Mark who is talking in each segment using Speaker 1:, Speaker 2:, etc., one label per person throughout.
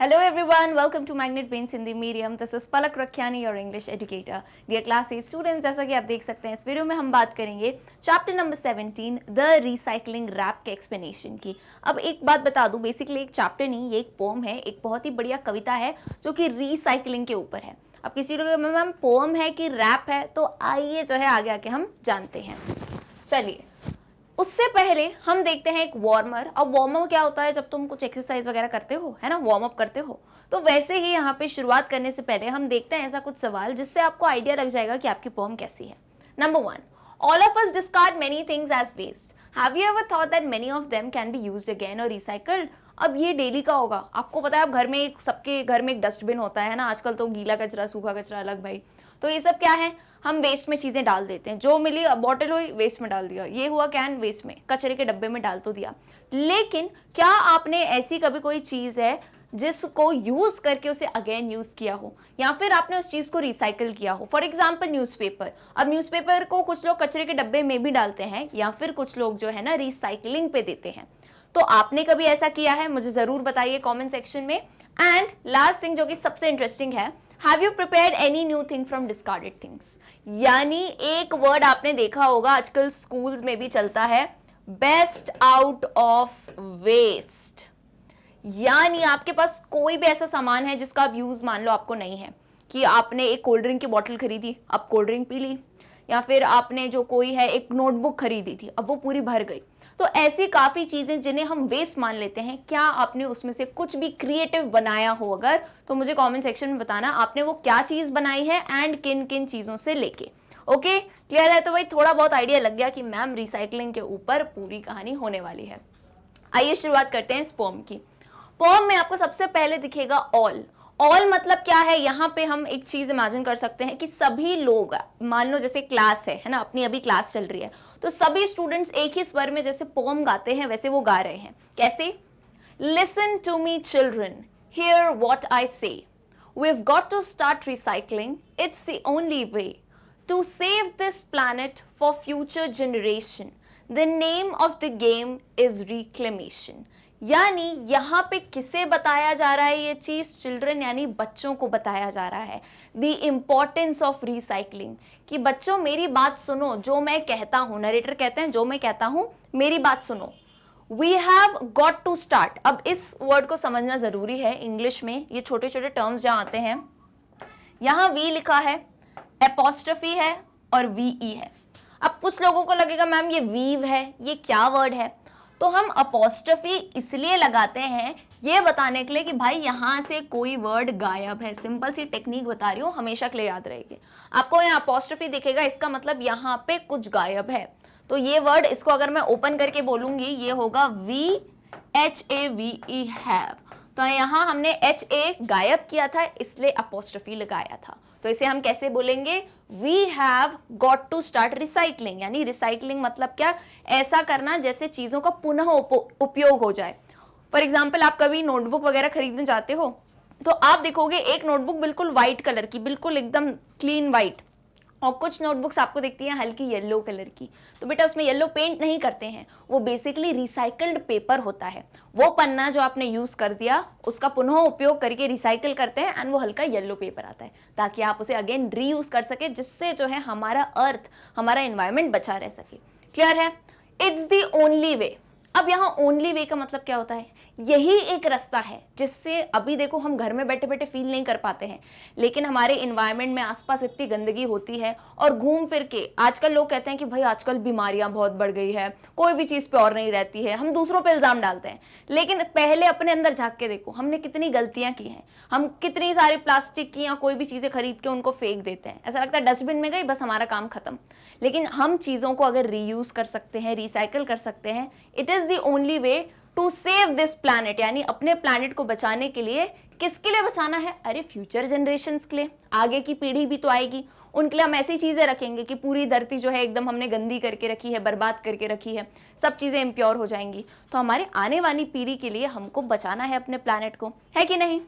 Speaker 1: Hello everyone, welcome to Magnet Brains Hindi Medium. This is Palak Rakhiani, your English educator. Dear class A students, जैसा कि आप देख सकते हैं इस वीडियो में हम बात करेंगे chapter number 17 the recycling rap के एक्सप्लेनेशन की। अब एक बात बता दूं, बेसिकली एक चैप्टर नहीं, ये एक पोम है, एक बहुत ही बढ़िया कविता है जो कि रिसाइकलिंग के ऊपर है। अब किसी लोग मैम पोम है कि रैप है, तो आइए जो है आगे आके हम जानते हैं। चलिए उससे पहले हम देखते हैं एक वार्मर। अब वार्मर क्या होता है, जब तुम कुछ एक्सरसाइज वगैरह करते हो, है ना, वार्म अप करते हो, तो वैसे ही यहाँ पे शुरुआत करने से पहले हम देखते हैं ऐसा कुछ सवाल जिससे आपको आइडिया लग जाएगा कि आपकी पोम कैसी है। Number 1, all of us discard many things as waste. Have you ever thought that many of them can be used again और रिसाइकल्ड? अब ये डेली का होगा, आपको पता है अब घर में सबके घर में एक डस्टबिन होता है ना, आजकल तो गीला कचरा सूखा कचरा अलग भाई। तो ये सब क्या है, हम वेस्ट में चीजें डाल देते हैं। जो मिली, बॉटल हुई वेस्ट में डाल दिया, ये हुआ कैन वेस्ट में, कचरे के डब्बे में डाल तो दिया। लेकिन क्या आपने ऐसी कभी कोई चीज है जिसको यूज करके उसे अगेन यूज किया हो, या फिर आपने उस चीज को रिसाइकल किया हो? For example newspaper. अब न्यूज़पेपर को कुछ लोग कचरे के डब्बे में भी डालते हैं, या फिर कुछ लोग जो है ना रिसाइकलिंग पे देते हैं। तो आपने कभी ऐसा किया है? मुझे जरूर बताइए कॉमेंट सेक्शन में। एंड लास्ट थिंग जो कि सबसे इंटरेस्टिंग है, Have you prepared any new thing from discarded things? यानी एक वर्ड आपने देखा होगा आजकल स्कूल्स में भी चलता है, बेस्ट आउट ऑफ वेस्ट। यानी आपके पास कोई भी ऐसा सामान है जिसका आप यूज मान लो आपको नहीं है, कि आपने एक कोल्ड ड्रिंक की बोतल खरीदी, अब कोल्ड ड्रिंक पी ली, या फिर आपने जो कोई है एक नोटबुक खरीदी थी, अब वो पूरी भर गई। तो ऐसी काफी चीजें जिन्हें हम वेस्ट मान लेते हैं, क्या आपने उसमें से कुछ भी क्रिएटिव बनाया हो अगर, तो मुझे कमेंट सेक्शन में बताना आपने वो क्या चीज बनाई है एंड किन किन चीजों से लेके। ओके, क्लियर है? तो भाई थोड़ा बहुत आइडिया लग गया कि मैम रिसाइकलिंग के ऊपर पूरी कहानी होने वाली है। आइए शुरुआत करते हैं इस पोम की। पोम में आपको सबसे पहले दिखेगा ऑल। ऑल मतलब क्या है, यहाँ पे हम एक चीज इमेजिन कर सकते हैं कि सभी लोग, मान लो जैसे क्लास है ना, अपनी अभी क्लास चल रही है, तो सभी स्टूडेंट्स एक ही स्वर में जैसे पोम गाते हैं वैसे वो गा रहे हैं। कैसे? Listen to me children, here what I say, we've got to start recycling, it's the only way to save this planet for future generation. The name of the game is reclamation. यानी यहाँ पे किसे बताया जा रहा है ये चीज? चिल्ड्रन यानी बच्चों को बताया जा रहा है द इम्पोर्टेंस ऑफ रिसाइकलिंग, कि बच्चों मेरी बात सुनो, जो मैं कहता हूं, नरेटर कहते हैं जो मैं कहता हूं मेरी बात सुनो। We have got to start. अब इस वर्ड को समझना जरूरी है, इंग्लिश में ये छोटे छोटे टर्म्स जहां आते हैं, यहाँ वी लिखा है, एपोस्ट्रोफी है और वीई है। अब कुछ लोगों को लगेगा मैम ये वीव है, ये क्या वर्ड है? तो हम अपोस्ट्रोफी इसलिए लगाते हैं ये बताने के लिए कि भाई यहाँ से कोई वर्ड गायब है। सिंपल सी टेक्निक बता रही हूँ, हमेशा के लिए याद रहेगी। आपको यहाँ अपोस्ट्रोफी दिखेगा, इसका मतलब यहाँ पे कुछ गायब है। तो ये वर्ड, इसको अगर मैं ओपन करके बोलूंगी, ये होगा VHAVE हैव। तो यहाँ हमने HA गायब किया था इसलिए अपोस्ट्रोफी लगाया था। तो इसे हम कैसे बोलेंगे? We have got to start recycling. यानी रिसाइकलिंग मतलब क्या? ऐसा करना जैसे चीजों का पुनः उपयोग हो जाए। फॉर एग्जाम्पल, आप कभी नोटबुक वगैरह खरीदने जाते हो तो आप देखोगे एक नोटबुक बिल्कुल व्हाइट कलर की, बिल्कुल एकदम क्लीन व्हाइट, और कुछ नोटबुक्स आपको दिखती हैं हल्की येलो कलर की। तो बेटा उसमें येलो पेंट नहीं करते हैं, वो बेसिकली रिसाइकल्ड पेपर होता है। वो पन्ना जो आपने यूज कर दिया उसका पुनः उपयोग करके रिसाइकल करते हैं एंड वो हल्का येलो पेपर आता है, ताकि आप उसे अगेन रीयूज कर सके, जिससे जो है हमारा अर्थ, हमारा एनवायरमेंट बचा रह सके। क्लियर है? इट्स द ओनली वे। अब यहाँ ओनली वे का मतलब क्या होता है? यही एक रास्ता है जिससे, अभी देखो हम घर में बैठे बैठे फील नहीं कर पाते हैं, लेकिन हमारे इन्वायरमेंट में आसपास इतनी गंदगी होती है, और घूम फिर के आजकल लोग कहते हैं कि भाई आजकल बीमारियां बहुत बढ़ गई है, कोई भी चीज प्योर नहीं रहती है, हम दूसरों पे इल्जाम डालते हैं। लेकिन पहले अपने अंदर झांक के देखो, हमने कितनी गलतियां की हैं। हम कितनी सारी प्लास्टिक की या कोई भी चीजें खरीद के उनको फेंक देते हैं, ऐसा लगता है डस्टबिन में गई बस हमारा काम खत्म। लेकिन हम चीजों को अगर रीयूज कर सकते हैं, रिसाइकल कर सकते हैं, it is the only way to save this planet. यानी अपने प्लैनेट को बचाने के लिए, किसके लिए बचाना है? अरे फ्यूचर जनरेशंस के लिए, आगे की पीढ़ी भी तो आएगी, उनके लिए हम ऐसी चीजें रखेंगे कि पूरी धरती जो है एकदम हमने गंदी करके रखी है, बर्बाद करके रखी है, सब चीजें इम्प्योर हो जाएंगी। तो हमारे आने वाली पीढ़ी के लिए हमको बचाना है अपने प्लैनेट को, है कि नहीं?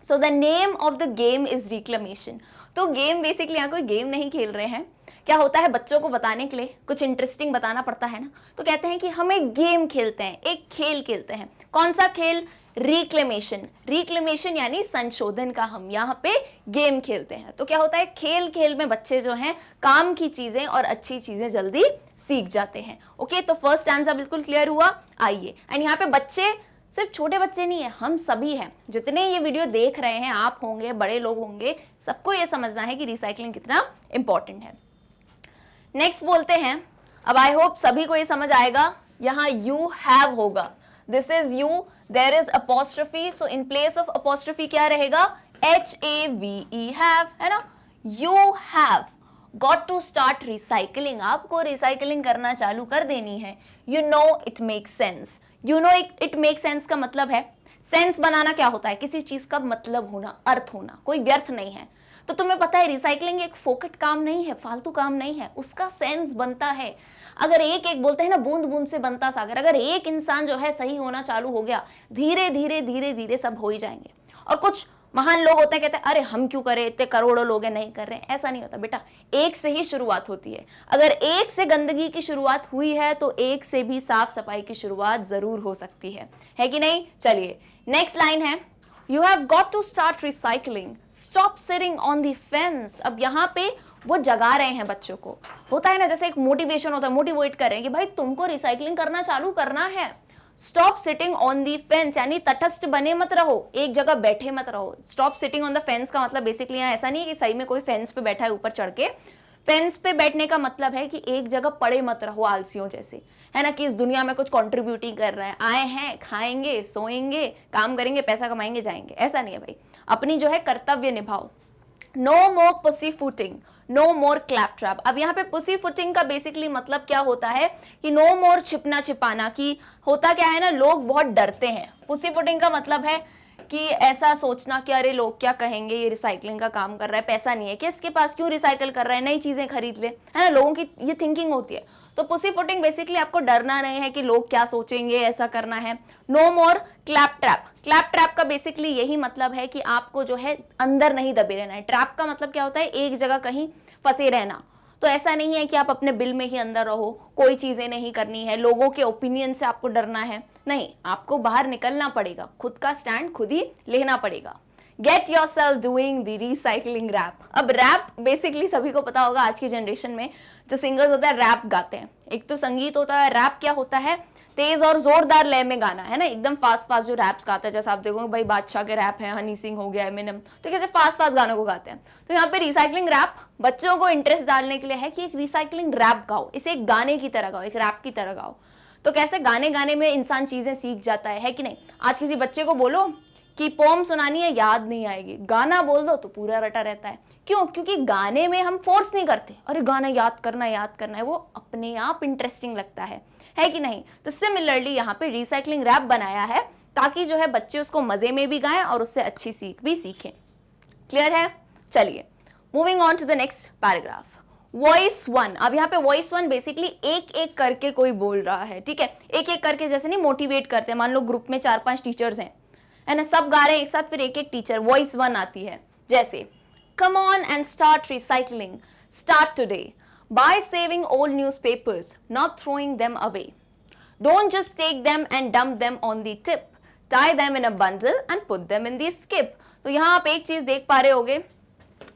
Speaker 1: So the name of the game is reclamation. तो गेम बेसिकली, यहाँ कोई गेम नहीं खेल रहे हैं। क्या होता है, बच्चों को बताने के लिए कुछ इंटरेस्टिंग बताना पड़ता है ना, तो कहते हैं कि हम एक गेम खेलते हैं, एक खेल खेलते हैं। कौन सा खेल? रिक्लेमेशन। रिक्लेमेशन यानी संशोधन का हम यहाँ पे गेम खेलते हैं। तो क्या होता है, खेल खेल में बच्चे जो हैं काम की चीजें और अच्छी चीजें जल्दी सीख जाते हैं। ओके, तो फर्स्ट आंसर बिल्कुल क्लियर हुआ। आइए, एंड यहाँ पे बच्चे सिर्फ छोटे बच्चे नहीं है, हम सभी हैं, जितने ये वीडियो देख रहे हैं, आप होंगे, बड़े लोग होंगे, सबको ये समझना है कि रिसाइकलिंग कितना इंपॉर्टेंट है। नेक्स्ट बोलते हैं, अब आई होप सभी को ये समझ आएगा। यहाँ यू हैव होगा, this is you, there is apostrophe, so in place of apostrophe क्या रहेगा, HAVE, हैव, है ना। You have got to start recycling, आपको रिसाइकलिंग करना चालू कर देनी है। You know it makes sense, you know it makes sense का मतलब है, सेंस बनाना क्या होता है, किसी चीज का मतलब होना, अर्थ होना, कोई व्यर्थ नहीं है। तो तुम्हें पता है रिसाइकलिंग एक फोकट काम नहीं है, फालतू काम नहीं है, उसका सेंस बनता है। अगर एक एक बोलते हैं ना, बूंद बूंद से बनता सागर, अगर एक इंसान जो है सही होना चालू हो गया, धीरे धीरे धीरे धीरे सब हो ही जाएंगे। और कुछ महान लोग होते हैं, कहते हैं अरे हम क्यों करें, इतने करोड़ों लोग हैं नहीं कर रहे हैं। ऐसा नहीं होता बेटा, एक से ही शुरुआत होती है। अगर एक से गंदगी की शुरुआत हुई है तो एक से भी साफ सफाई की शुरुआत जरूर हो सकती है कि नहीं। चलिए नेक्स्ट लाइन है, You have got to start recycling. Stop sitting on the fence. अब यहाँ पे वो जगा रहे हैं बच्चों को, होता है ना जैसे एक मोटिवेशन होता है, मोटिवेट कर रहे हैं कि भाई तुमको रिसाइकलिंग करना चालू करना है। Stop sitting on the fence, यानी तटस्थ बने मत रहो, एक जगह बैठे मत रहो। Stop sitting on the fence का मतलब बेसिकली यहाँ ऐसा नहीं है कि सही में कोई फेंस पे बैठा है ऊपर चढ़ के। फेंस पे बैठने का मतलब है कि एक जगह पड़े मत रहो आलसियों जैसे, है ना, कि इस दुनिया में कुछ कंट्रीब्यूट ही कर रहे हैं, आए हैं, खाएंगे, सोएंगे, काम करेंगे, पैसा कमाएंगे, जाएंगे। ऐसा नहीं है भाई, अपनी जो है कर्तव्य निभाओ। नो मोर पुसी फुटिंग, नो मोर क्लैप ट्रैप। अब यहाँ पे पुसी फुटिंग का बेसिकली मतलब क्या होता है कि नो मोर छिपना छिपाना, की होता क्या है ना, लोग बहुत डरते हैं। पुसी फुटिंग का मतलब है कि ऐसा सोचना कि अरे लोग क्या कहेंगे, ये रिसाइकलिंग का काम कर रहा है, पैसा नहीं है कि इसके पास, क्यों रिसाइकल कर रहा है, नई चीजें खरीद ले, है ना, लोगों की ये थिंकिंग होती है। तो पुसी फुटिंग बेसिकली आपको डरना नहीं है कि लोग क्या सोचेंगे, ऐसा करना है। नो मोर क्लैप ट्रैप, क्लैप ट्रैप का बेसिकली यही मतलब है कि आपको जो है अंदर नहीं दबे रहना है। ट्रैप का मतलब क्या होता है, एक जगह कहीं फंसे रहना। तो ऐसा नहीं है कि आप अपने बिल में ही अंदर रहो, कोई चीजें नहीं करनी है, लोगों के ओपिनियन से आपको डरना है, नहीं, आपको बाहर निकलना पड़ेगा, खुद का स्टैंड खुद ही लेना पड़ेगा। Get yourself doing the recycling rap. अब रैप बेसिकली सभी को पता होगा, आज की जनरेशन में जो सिंगर्स होता है रैप गाते हैं। एक तो संगीत होता है, रैप क्या होता है, तेज और जोरदार लय में गाना, है ना, एकदम फास्ट फास्ट जो रैप्स गाता है, जैसे आप देखोगे भाई बादशाह के रैप है, हनी सिंह हो गया, एमिनेम, तो कैसे फास्ट फास्ट गानों को गाते हैं। तो यहाँ पे रिसाइकलिंग रैप बच्चों को इंटरेस्ट डालने के लिए है कि एक रिसाइकलिंग रैप गाओ, इसे एक गाने की तरह गाओ, एक रैप की तरह गाओ। तो कैसे गाने गाने में इंसान चीजें सीख जाता है कि नहीं। आज किसी बच्चे को बोलो कि पोम सुनानी है, याद नहीं आएगी, गाना बोल दो तो पूरा रटा रहता है। क्यों? क्योंकि गाने में हम फोर्स नहीं करते, अरे गाना याद करना है, वो अपने आप इंटरेस्टिंग लगता है कि नहीं। तो सिमिलरली यहाँ पे रिसाइकलिंग रैप बनाया है ताकि जो है बच्चे उसको मजे में भी गाएं और उससे अच्छी सीख भी सीखें। क्लियर है? चलिए moving on to the next paragraph. Voice one, अब यहाँ पे वॉइस वन बेसिकली एक एक करके कोई बोल रहा है, ठीक है, एक एक करके, जैसे नहीं मोटिवेट करते हैं, मान लो ग्रुप में 4-5 टीचर्स हैं, है ना, सब गा रहे हैं एक साथ, फिर एक एक टीचर, वॉइस वन आती है, जैसे come on and start recycling, start today by saving old newspapers, not throwing them away. Don't just take them and dump them on the tip. Tie them in a bundle and put them in the skip. तो यहाँ आप एक चीज देख पा रहे होगे,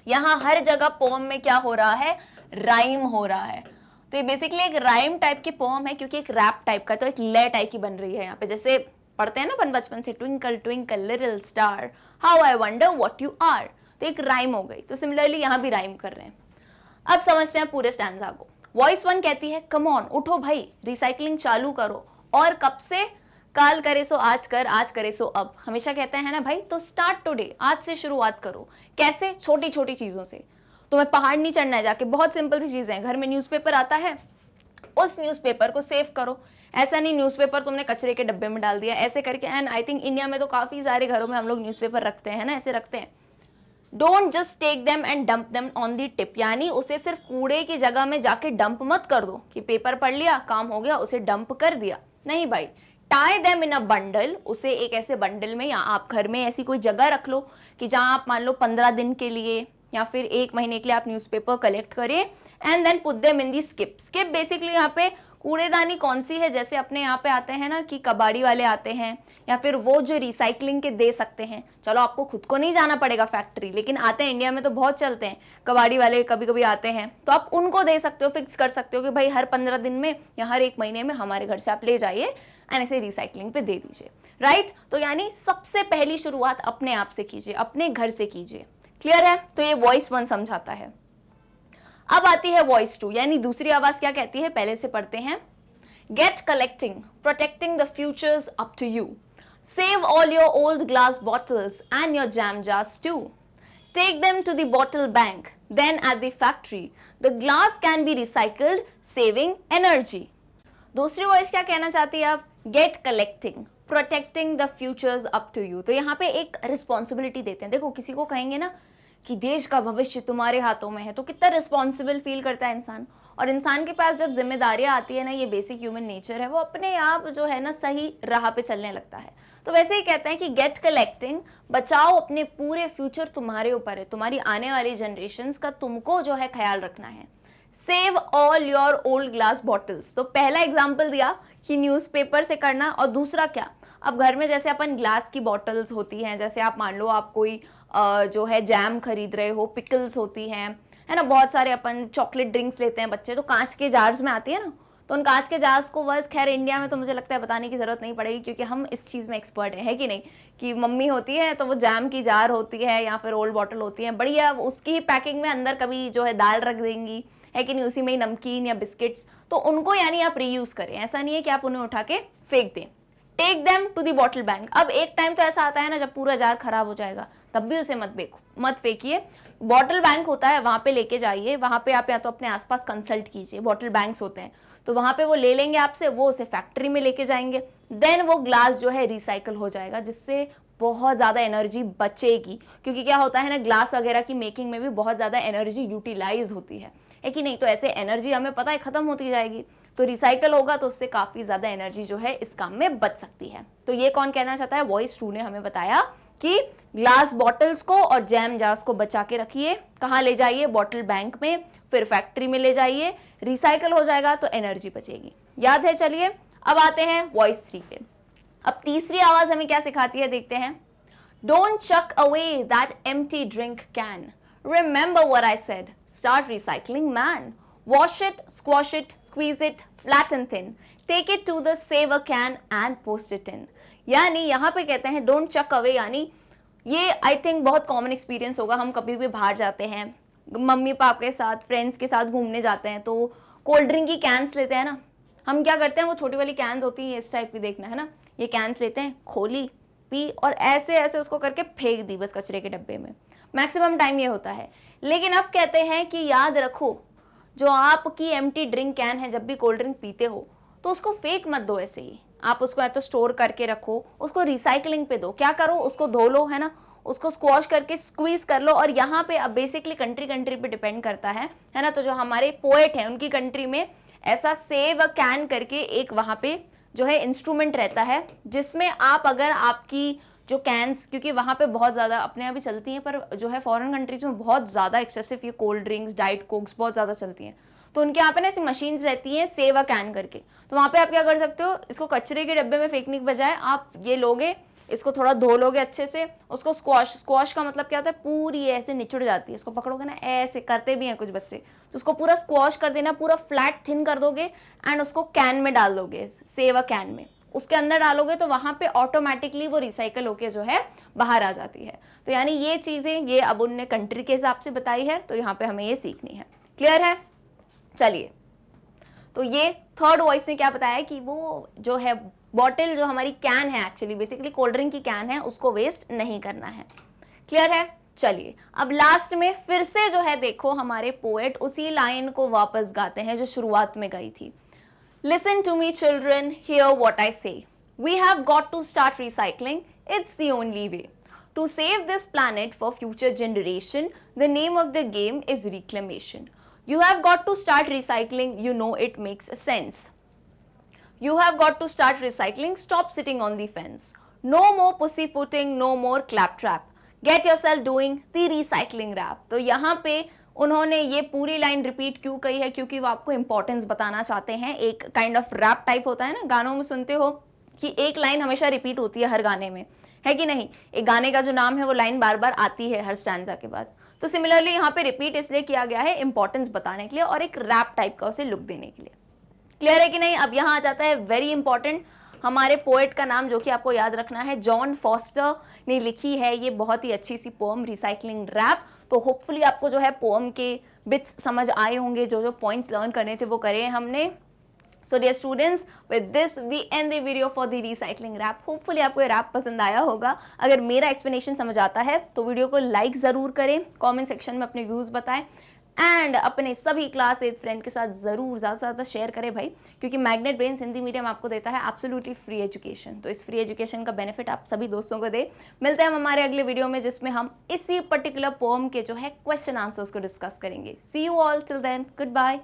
Speaker 1: यहाँ हर जगह पोम में क्या हो रहा है, राइम हो रहा है। तो ये बेसिकली एक राइम टाइप की पोम है, क्योंकि एक रैप टाइप का, तो एक लय टाइप की बन रही है। यहाँ पे जैसे पढ़ते हैं ना बचपन से, twinkle twinkle little star how I wonder what you are, तो एक राइम हो गई। तो सिमिलरली यहाँ भी राइम कर रहे हैं। अब समझते हैं पूरे स्टैंजा को। वॉइस वन कहती है कम ऑन, उठो भाई, रिसाइकलिंग चालू करो। और कब से? काल करे सो आज कर, आज करे सो अब, हमेशा कहते हैं ना भाई। तो स्टार्ट टुडे, आज से शुरुआत करो। कैसे? छोटी छोटी चीजों से। तुम्हें पहाड़ नहीं चढ़ना है जाके, बहुत सिंपल सी चीजें हैं। घर में न्यूज़पेपर आता है, उस न्यूज़पेपर को सेव करो। ऐसा नहीं न्यूज़पेपर तुमने कचरे के डब्बे में डाल दिया, ऐसे करके। एंड आई थिंक इंडिया में तो काफी सारे घरों में हम लोग न्यूज़पेपर रखते हैं ना, ऐसे रखते हैं। Don't just take them and dump them on the tip, यानी उसे सिर्फ कूड़े की जगह में जाके डंप मत कर दो कि पेपर पढ़ लिया काम हो गया, उसे डंप कर दिया। नहीं भाई, tie them in a bundle, उसे एक ऐसे बंडल में, या आप घर में ऐसी कोई जगह रख लो कि जहां आप मान लो 15 दिन के लिए या फिर 1 महीने के लिए आप न्यूज़पेपर कलेक्ट करें। And then put them in the skip. Skip basically यहाँ पे कूड़ेदानी कौन सी है, जैसे अपने यहाँ पे आते हैं ना कि कबाड़ी वाले आते हैं या फिर वो जो रिसाइकलिंग के दे सकते हैं। चलो आपको खुद को नहीं जाना पड़ेगा फैक्ट्री, लेकिन आते हैं, इंडिया में तो बहुत चलते हैं कबाड़ी वाले, कभी कभी आते हैं, तो आप उनको दे सकते हो, फिक्स कर सकते हो कि भाई हर 15 दिन में या हर 1 महीने में हमारे घर से आप ले जाइए एंड ऐसे रिसाइकलिंग पे दे दीजिए, राइट। तो यानी सबसे पहली शुरुआत अपने आप से कीजिए, अपने घर से कीजिए। क्लियर है? तो ये वॉइस 1 समझाता है। अब आती है वॉइस 2, यानी दूसरी आवाज क्या कहती है, पहले से पढ़ते हैं। Get collecting, protecting the future's up to you, save all your old glass bottles and your jam jars too, take them to the bottle bank, then at the factory the glass can be recycled, saving energy. दूसरी voice क्या कहना चाहती है आप, get collecting, protecting the future's up to you. तो यहाँ पे एक रिस्पॉन्सिबिलिटी देते हैं। देखो किसी को कहेंगे ना कि देश का भविष्य तुम्हारे हाथों में है, तो कितना रिस्पॉन्सिबल फील करता है इंसान। और इंसान के पास जब जिम्मेदारियां आती है ना, ये बेसिक ह्यूमन नेचर है, वो अपने आप जो है ना सही राह पे चलने लगता है। तो वैसे ही कहते हैं कि गेट कलेक्टिंग, बचाओ अपने पूरे फ्यूचर, तुम्हारे ऊपर है, तुम्हारी आने वाली जनरेशंस का तुमको जो है ख्याल रखना है। Save all your old glass bottles, तो पहला एग्जाम्पल दिया कि न्यूज़पेपर से करना, और दूसरा क्या, अब घर में जैसे अपन ग्लास की बॉटल्स होती हैं, जैसे आप मान लो आप कोई जो है जैम खरीद रहे हो, पिकल्स होती हैं, है ना, बहुत सारे अपन चॉकलेट ड्रिंक्स लेते हैं बच्चे, तो कांच के जार्स में आती है ना, तो उन कांच के जार्स को बस, खैर इंडिया में तो मुझे लगता है बताने की जरूरत नहीं पड़ेगी क्योंकि हम इस चीज़ में एक्सपर्ट है कि नहीं, कि मम्मी होती है तो वो जैम की जार होती है या फिर ओल्ड बॉटल होती है, बढ़िया उसकी ही पैकिंग में अंदर कभी जो है दाल रख देंगी, है कि नहीं, उसी में ही नमकीन या बिस्किट्स, तो उनको यानी आप रीयूज करें, ऐसा नहीं है कि आप उन्हें उठा के फेंक दें। Take them to the bottle bank, अब एक टाइम तो ऐसा आता है ना जब पूरा जार खराब हो जाएगा, तब भी उसे मत फेंकिए, बॉटल बैंक होता है वहां पे लेके जाइए, वहां पे आप या तो अपने आसपास कंसल्ट कीजिए, बॉटल बैंक्स होते हैं, तो वहां पे वो ले लेंगे आपसे, वो उसे फैक्ट्री में लेके जाएंगे, देन वो ग्लास जो है रिसाइकल हो जाएगा, जिससे बहुत ज़्यादा एनर्जी बचेगी, क्योंकि क्या होता है ना, ग्लास वगैरह की मेकिंग में भी बहुत ज़्यादा एनर्जी यूटिलाइज होती है कि नहीं, तो ऐसे एनर्जी हमें पता है खत्म होती जाएगी, तो रिसाइकल होगा तो उससे काफ़ी ज़्यादा एनर्जी जो है इस काम में बच सकती है। तो ये कौन कहना चाहता है, वॉइस 2 ने हमें बताया कि ग्लास बॉटल्स को और जैम जार्स को बचा के रखिए, कहाँ ले जाइए, बॉटल बैंक में, फिर फैक्ट्री में ले जाइए, रिसाइकल हो जाएगा तो एनर्जी बचेगी। याद है? चलिए अब आते हैं वॉइस 3 पे। अब तीसरी आवाज हमें क्या सिखाती है, देखते हैं। Don't chuck away that empty drink can, remember what I said, start recycling man, wash it, squash it, squeeze it, flatten thin, take it to the saver can and post it in. यानी यहाँ पे कहते हैं don't chuck away, यानी ये I think बहुत common experience होगा, हम कभी भी बाहर जाते हैं मम्मी पापा के साथ, फ्रेंड्स के साथ घूमने जाते हैं, तो कोल्ड ड्रिंक की कैंस लेते हैं ना, हम क्या करते हैं, वो छोटी वाली कैंस होती है इस टाइप की, देखना है ना, ये कैंस लेते हैं, खोली, पी और ऐसे ऐसे उसको करके फेंक दी बस कचरे के डब्बे में, मैक्सिमम टाइम ये होता है। लेकिन अब कहते हैं कि याद रखो, जो आपकी एम्प्टी ड्रिंक कैन है, जब भी कोल्ड ड्रिंक पीते हो तो उसको फेंक मत दो ऐसे ही, आप उसको या तो स्टोर करके रखो, उसको रिसाइकलिंग पे दो, क्या करो, उसको धो लो, है ना, उसको स्क्वॉश करके स्क्वीज कर लो। और यहाँ पे अब बेसिकली कंट्री पे डिपेंड करता है ना, तो जो हमारे पोएट हैं उनकी कंट्री में ऐसा सेव अ कैन करके एक वहाँ पे जो है इंस्ट्रूमेंट रहता है, जिसमें आप अगर आपकी जो कैंस, क्योंकि वहाँ पे बहुत ज़्यादा अपने यहाँ भी चलती हैं, पर जो है फॉरेन कंट्रीज में बहुत ज़्यादा एक्सेसिव ये कोल्ड ड्रिंक्स, डाइट कोक्स बहुत ज़्यादा चलती हैं, तो उनके यहाँ पे ना ऐसी मशीन्स रहती हैं सेव अ कैन करके, तो वहाँ पे आप क्या कर सकते हो, इसको कचरे के डब्बे में फेंकने के बजाय आप ये लोगे, इसको थोड़ा धो लोगे अच्छे से, उसको स्क्वॉश का मतलब क्या होता है, पूरी ऐसे निचुड़ जाती है, इसको पकड़ोगे ना, ऐसे करते भी हैं कुछ बच्चे, तो उसको पूरा स्क्वॉश कर देना, पूरा फ्लैट थिन कर दोगे एंड उसको कैन में डाल दोगे, सेव अ कैन में उसके अंदर डालोगे, तो वहां पे ऑटोमेटिकली वो रिसाइकल होके जो है बाहर आ जाती है। तो यानी ये चीजें ये अब उनने कंट्री के हिसाब से बताई है, तो यहाँ पे हमें ये सीखनी है। क्लियर है? चलिए, तो ये थर्ड वॉइस ने क्या बताया कि वो जो है बॉटल, जो हमारी कैन है, एक्चुअली बेसिकली कोल्ड ड्रिंक की कैन है, उसको वेस्ट नहीं करना है। क्लियर है? चलिए अब लास्ट में फिर से जो है देखो, हमारे पोएट उसी लाइन को वापस गाते हैं जो शुरुआत में गई थी। Listen to me children, hear what I say. We have got to start recycling, it's the only way. To save this planet for future generation, the name of the game is reclamation. You have got to start recycling, you know it makes sense. You have got to start recycling, stop sitting on the fence. No more pussyfooting, no more claptrap. Get yourself doing the recycling rap. तो यहाँ पे उन्होंने ये पूरी line repeat क्यों कही है, क्योंकि वो आपको इंपॉर्टेंस बताना चाहते हैं। एक काइंड ऑफ रैप टाइप होता है ना, गानों में सुनते हो कि एक लाइन हमेशा रिपीट होती है हर गाने में, है कि नहीं। एक गाने का जो नाम है वो लाइन बार बार आती है हर स्टैंजा के बाद। तो सिमिलरली यहाँ पे रिपीट इसलिए किया गया है इंपॉर्टेंस बताने के लिए और एक रैप टाइप का उसे लुक देने के लिए। क्लियर है कि नहीं। अब यहाँ आ जाता है वेरी इंपॉर्टेंट, हमारे पोएट का नाम जो कि आपको याद रखना है, जॉन फॉस्टर ने लिखी है ये बहुत ही अच्छी सी पोएम रिसाइकलिंग रैप। तो होपफुली आपको जो है पोएम के बिट्स समझ आए होंगे, जो जो पॉइंट्स लर्न करने थे वो करे हमने। So dear students, with this we end the video for the recycling rap. Hopefully आपको ये रैप पसंद आया होगा। अगर मेरा एक्सप्लेनेशन समझ आता है तो वीडियो को लाइक ज़रूर करें, कमेंट सेक्शन में अपने व्यूज़ बताएं एंड अपने सभी क्लास 8 फ्रेंड के साथ ज़रूर ज़्यादा से ज़्यादा शेयर करें भाई, क्योंकि मैग्नेट ब्रेन्स हिंदी मीडियम आपको देता है एब्सोल्युटली फ्री एजुकेशन। तो इस फ्री एजुकेशन का बेनिफिट आप सभी दोस्तों को दे। मिलते हैं हम हमारे अगले वीडियो में, जिसमें हम इसी पर्टिकुलर पोएम के जो है क्वेश्चन आंसर्स को डिस्कस करेंगे। See you all, till then, good bye.